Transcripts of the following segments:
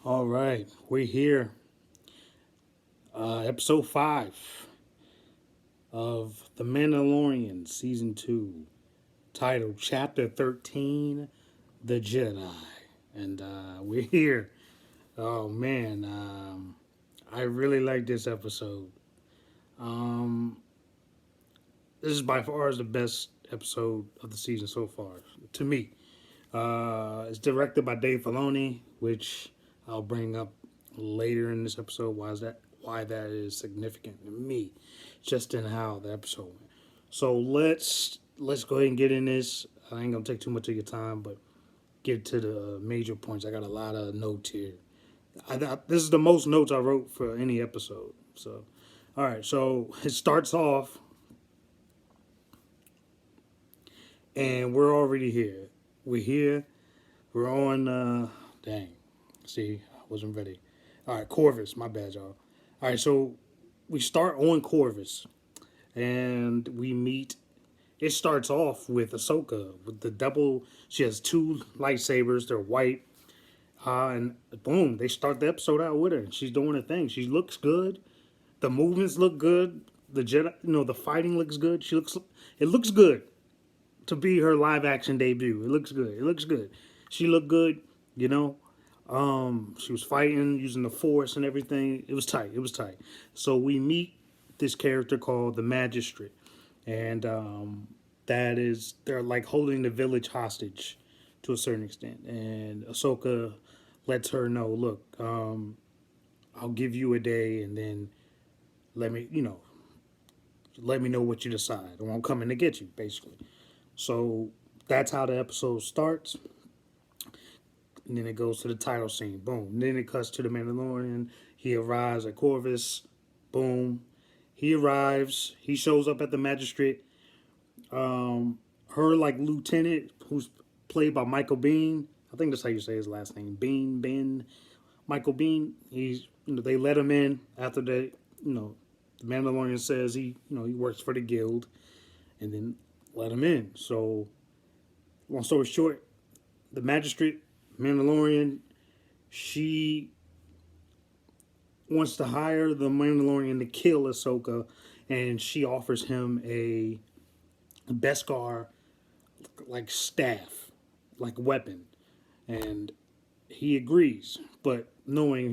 All right, we're here. Episode 5 of The Mandalorian, Season 2, titled Chapter 13, The Jedi. And we're here. Oh, man. I really like this episode. Um, this is by far the best episode of the season so far, to me. It's directed by Dave Filoni, which I'll bring up later in this episode. Why that is significant to me, just in how the episode went. So let's go ahead and get in this. I ain't gonna take too much of your time, but get to the major points. I got a lot of notes here. This is the most notes I wrote for any episode. So, all right. So it starts off, and we're already here. We're here. We're on. Dang. See, I wasn't ready. All right, Corvus. My bad, y'all. All right, so we start on Corvus, and we meet. It starts off with Ahsoka with the double. She has two lightsabers. They're white, and boom, they start the episode out with her. She's doing her thing. She looks good. The movements look good. The Jedi, the fighting looks good. She looks. It looks good to be her live action debut. It looks good. It looks good. She looked good. You know, she was fighting using the force and everything. It was tight. It was tight. So we meet this character called the Magistrate, and they're like holding the village hostage to a certain extent. And Ahsoka lets her know, look, I'll give you a day, and then let me, let me know what you decide, or I'm coming to get you, basically. So that's how the episode starts. And then it goes to the title scene. Boom. And then it cuts to the Mandalorian. He arrives at Corvus. Boom. He arrives. He shows up at the magistrate. Her like lieutenant, who's played by Michael Bean. I think that's how you say his last name. Ben. Michael Bean. They let him in after the Mandalorian says he works for the guild, and then let him in. So, long story short, the magistrate Mandalorian, she wants to hire the Mandalorian to kill Ahsoka, and she offers him a Beskar like staff, like weapon, and he agrees, but knowing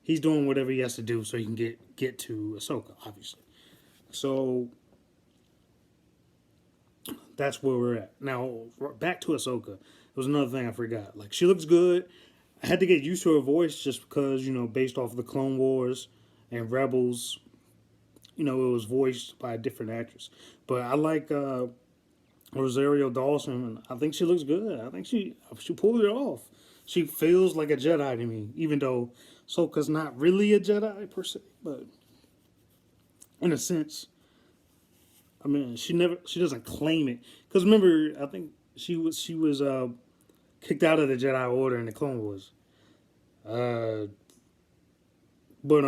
he's doing whatever he has to do so he can get to Ahsoka, obviously. So that's where we're at now. Back to Ahsoka. There was another thing I forgot. Like, she looks good. I had to get used to her voice just because, based off of the Clone Wars and Rebels, it was voiced by a different actress. But I like Rosario Dawson. I think she looks good. I think she pulled it off. She feels like a Jedi to me, even though Soka's not really a Jedi per se, but in a sense, I mean, she doesn't claim it because remember, I think she was kicked out of the Jedi Order in the Clone Wars. Uh, but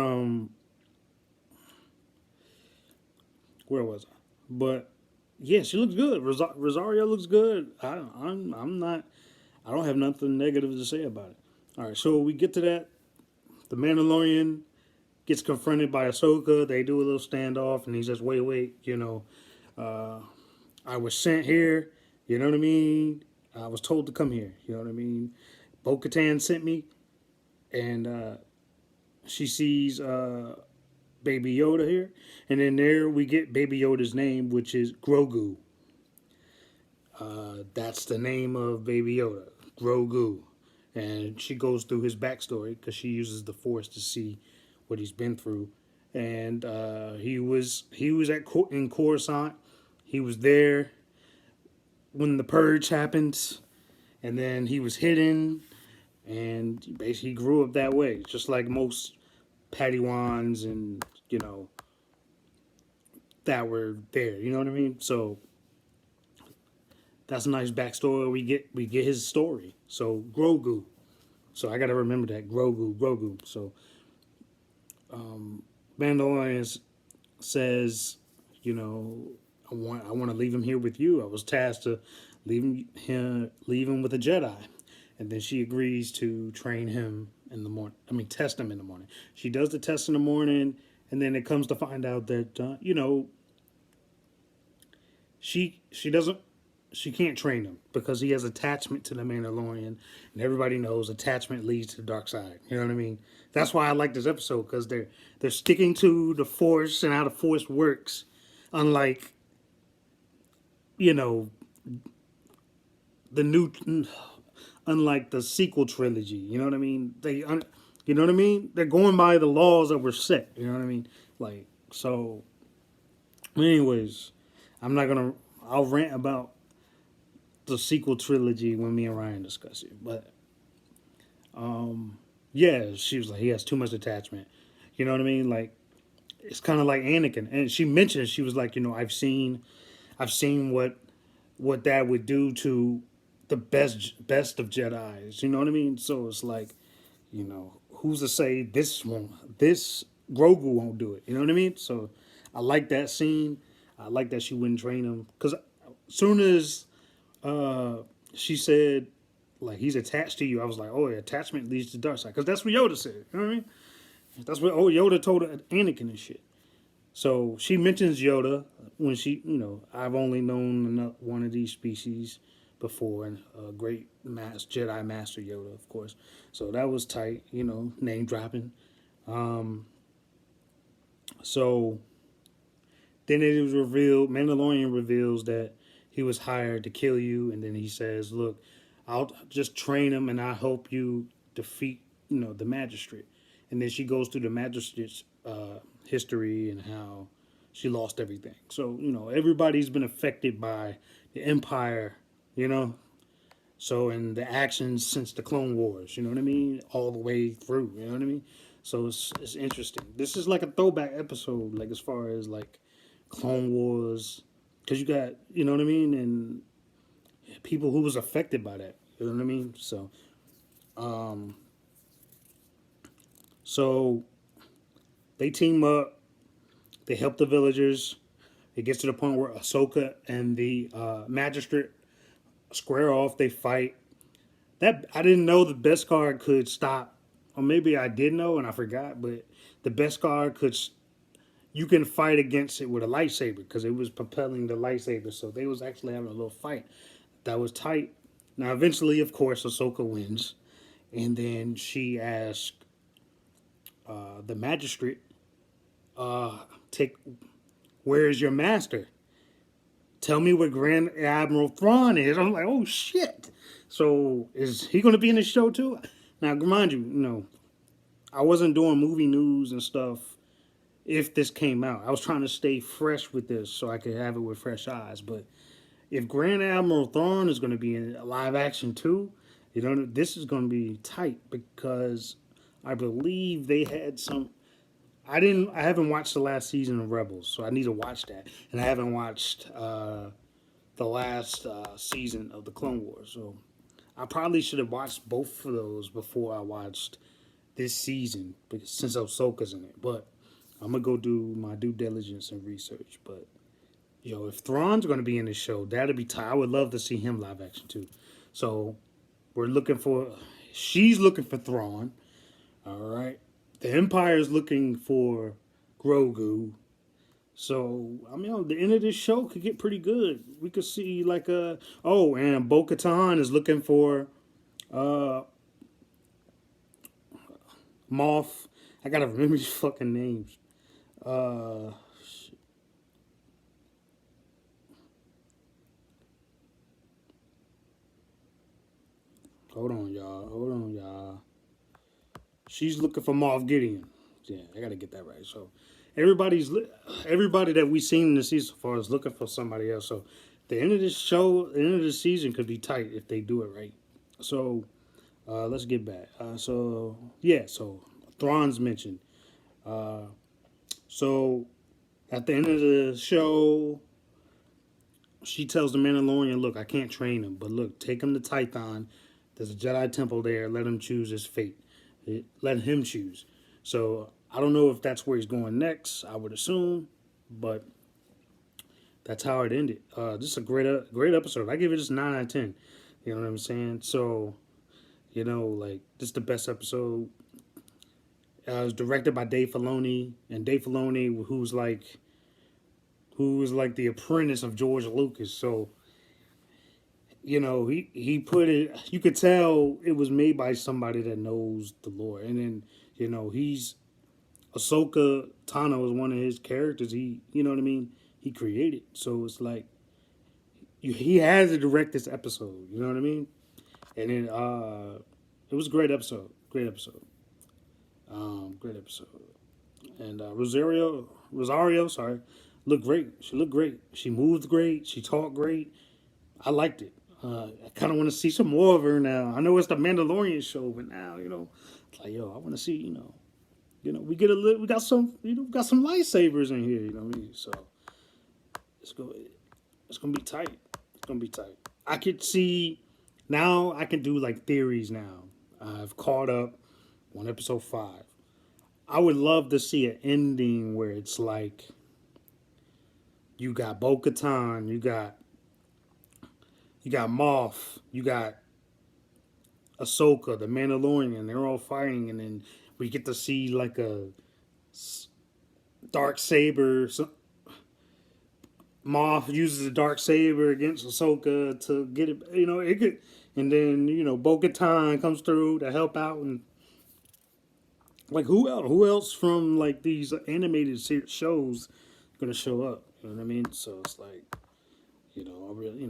where was I? But yeah, she looks good. Rosario looks good. I'm not. I don't have nothing negative to say about it. All right, so we get to that. The Mandalorian gets confronted by Ahsoka. They do a little standoff, and he says, "Wait, uh, I was sent here. You know what I mean? I was told to come here. You know what I mean? Bo-Katan sent me, and she sees Baby Yoda here, and then there we get Baby Yoda's name, which is Grogu. That's the name of Baby Yoda, Grogu, and she goes through his backstory because she uses the Force to see what he's been through, and he was in Coruscant. He was there when the purge happened, and then he was hidden, and basically he grew up that way, just like most Padawans and that were there. You know what I mean? So that's a nice backstory. We get his story. So Grogu. So I got to remember that Grogu. So Mandalorian says, I want to leave him here with you. I was tasked to leave him with a Jedi, and then she agrees to train him in the morning. I mean, test him in the morning. She does the test in the morning, and then it comes to find out that she doesn't she can't train him because he has attachment to the Mandalorian, and everybody knows attachment leads to the dark side. You know what I mean? That's why I like this episode because they're sticking to the Force and how the Force works, unlike you know the new, unlike the sequel trilogy. You know what I mean? You know what I mean? They're going by the laws that were set. You know what I mean? Like so. Anyways, I'm not gonna. I'll rant about the sequel trilogy when me and Ryan discuss it. But yeah, she was like, he has too much attachment. You know what I mean? Like it's kind of like Anakin, and she mentioned she was like, I've seen what that would do to the best of Jedi's. You know what I mean? So it's like, who's to say this Grogu won't do it? You know what I mean? So I like that scene. I like that she wouldn't train him because soon as uh, she said like he's attached to you, I was like, oh, yeah, attachment leads to dark side because that's what Yoda said. You know what I mean? That's what Yoda told Anakin and shit. So she mentions Yoda when I've only known one of these species before, and a great Jedi Master Yoda, of course. So that was tight, name dropping. So then it was revealed, Mandalorian reveals that he was hired to kill you, and then he says, "Look, I'll just train him, and I hope you defeat, the magistrate." And then she goes through the magistrate's history and how she lost everything. So everybody's been affected by the Empire, you know. So and the actions since the Clone Wars, you know what I mean, all the way through, you know what I mean. So it's interesting. This is like a throwback episode, like as far as like Clone Wars, because you got what I mean, and people who was affected by that, you know what I mean. So they team up, they help the villagers. It gets to the point where Ahsoka and the magistrate square off. They fight. That I didn't know the Beskar could stop, or maybe I did know and I forgot. But the Beskar could. You can fight against it with a lightsaber because it was propelling the lightsaber. So they was actually having a little fight. That was tight. Now eventually, of course, Ahsoka wins, and then she asked the magistrate, "Take, where is your master? Tell me where Grand Admiral Thrawn is." I'm like, oh shit. So is he going to be in the show too? Now, mind you, I wasn't doing movie news and stuff if this came out. I was trying to stay fresh with this so I could have it with fresh eyes. But if Grand Admiral Thrawn is going to be in live action too, this is going to be tight because I believe they had some. I haven't watched the last season of Rebels, so I need to watch that. And I haven't watched the last season of the Clone Wars. So I probably should have watched both of those before I watched this season, because since Ahsoka's in it. But I'm gonna go do my due diligence and research. But if Thrawn's gonna be in the show, that'd be tight. I would love to see him live action too. So we're looking for. She's looking for Thrawn. All right. The Empire's looking for Grogu. So I mean, the end of this show could get pretty good. We could see like and Bo-Katan is looking for uh Moff. I gotta remember these fucking names. Uh, hold on, y'all. Hold on, y'all. She's looking for Moff Gideon. Yeah, I gotta get that right. So everybody that we've seen in the season so far is looking for somebody else. So the end of this show, the end of the season could be tight if they do it right. So let's get back. So Thrawn's mentioned. Uh, so at the end of the show, she tells the Mandalorian, "Look, I can't train him, but look, take him to Tython. There's a Jedi temple there. Let him choose his fate. Let him choose." So I don't know if that's where he's going next. I would assume, but that's how it ended. This is a great episode. I give it just 9 out of 10. You know what I'm saying? So Like this is the best episode. It was directed by Dave Filoni, and Dave Filoni, who was like the apprentice of George Lucas. So he put it. You could tell it was made by somebody that knows the lore, and then he's Ahsoka Tano was one of his characters. You know what I mean. He created. So it's like he had to direct this episode. You know what I mean. And then it was a great episode. Great episode. Great episode. And Rosario, sorry, looked great. She looked great. She moved great. She talked great. I liked it. I kind of want to see some more of her now. I know it's the Mandalorian show, but now it's like I want to see we got some lightsabers in here. You know what I mean? So it's go it's gonna be tight. It's gonna be tight. I could see now. I can do like theories now. I've caught up on episode 5. I would love to see an ending where it's like you got Bo Katan, you got Moff, you got Ahsoka, the Mandalorian. They're all fighting, and then we get to see like a dark saber. Moff uses the dark saber against Ahsoka to get it. It could, and then Bo Katan comes through to help out, and like who else? Who else from like these animated shows gonna show up? You know what I mean? So it's like, I really,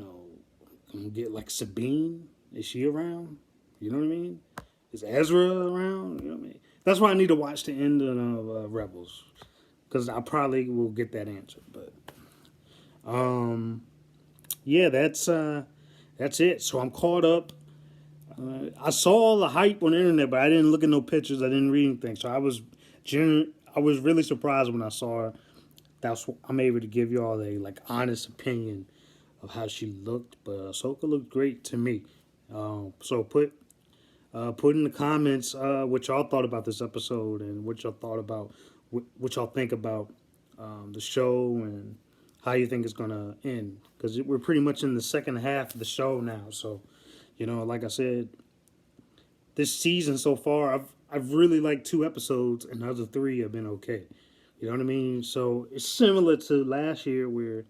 gonna get like Sabine. Is she around? You know what I mean? Is Ezra around? You know what I mean? That's why I need to watch the end of Rebels, because I probably will get that answer. But yeah, that's it. So I'm caught up. I saw all the hype on the internet, but I didn't look at no pictures. I didn't read anything. So I was really surprised when I saw her. I'm able to give y'all a like honest opinion of how she looked. But Ahsoka looked great to me. So put in the comments what y'all thought about this episode, and what y'all thought about what y'all think about the show, and how you think it's gonna end. Because we're pretty much in the second half of the show now. So like I said, this season so far, I've really liked 2 episodes, and the other 3 have been okay. You know what I mean? So it's similar to last year, where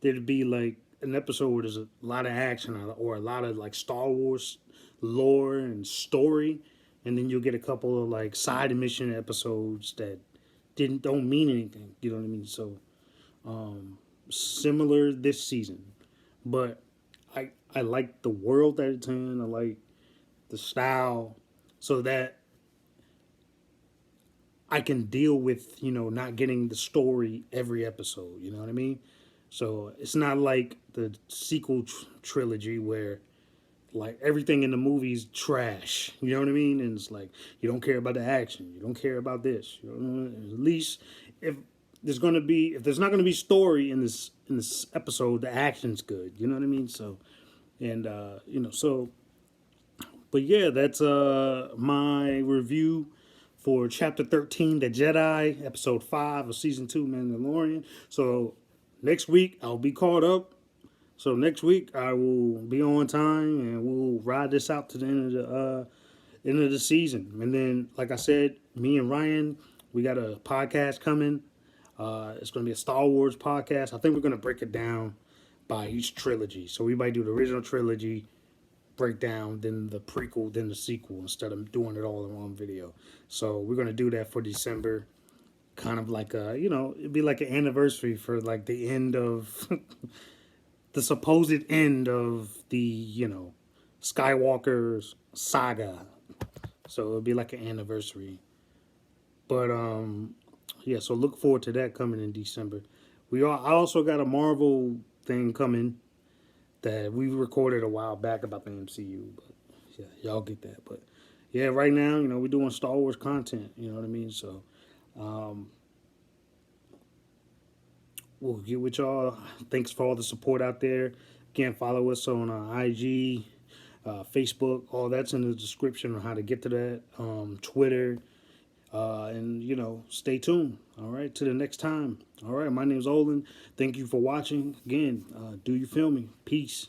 there'd be like an episode where there's a lot of action, or a lot of like Star Wars lore and story, and then you'll get a couple of like side mission episodes that don't mean anything. You know what I mean? So similar this season, but I like the world that it's in. I like the style, so that I can deal with not getting the story every episode. You know what I mean? So it's not like the sequel trilogy where like everything in the movie's trash. You know what I mean? And it's like you don't care about the action. You don't care about this. At least if if there's not gonna be story in this episode, the action's good. You know what I mean? So and so. But yeah, that's my review for Chapter 13, The Jedi, Episode 5 of Season 2, Mandalorian. So next week I'll be caught up. So next week I will be on time, and we'll ride this out to the end of the season. And then, like I said, me and Ryan, we got a podcast coming. It's going to be a Star Wars podcast. I think we're going to break it down by each trilogy. So we might do the original trilogy breakdown, then the prequel, then the sequel, instead of doing it all in one video. So we're going to do that for December. Kind of like it'd be like an anniversary for like the end of the supposed end of the Skywalker's saga. So it'll be like an anniversary. But yeah, so look forward to that coming in December. I also got a Marvel thing coming that we recorded a while back about the MCU, but yeah, y'all get that. But yeah, right now, we're doing Star Wars content. You know what I mean? So we'll get with y'all. Thanks for all the support out there. Again, follow us on IG, Facebook. All that's in the description on how to get to that. Twitter. And stay tuned. All right, to the next time. All right, my name's Olin. Thank you for watching. Again, do you feel me? Peace.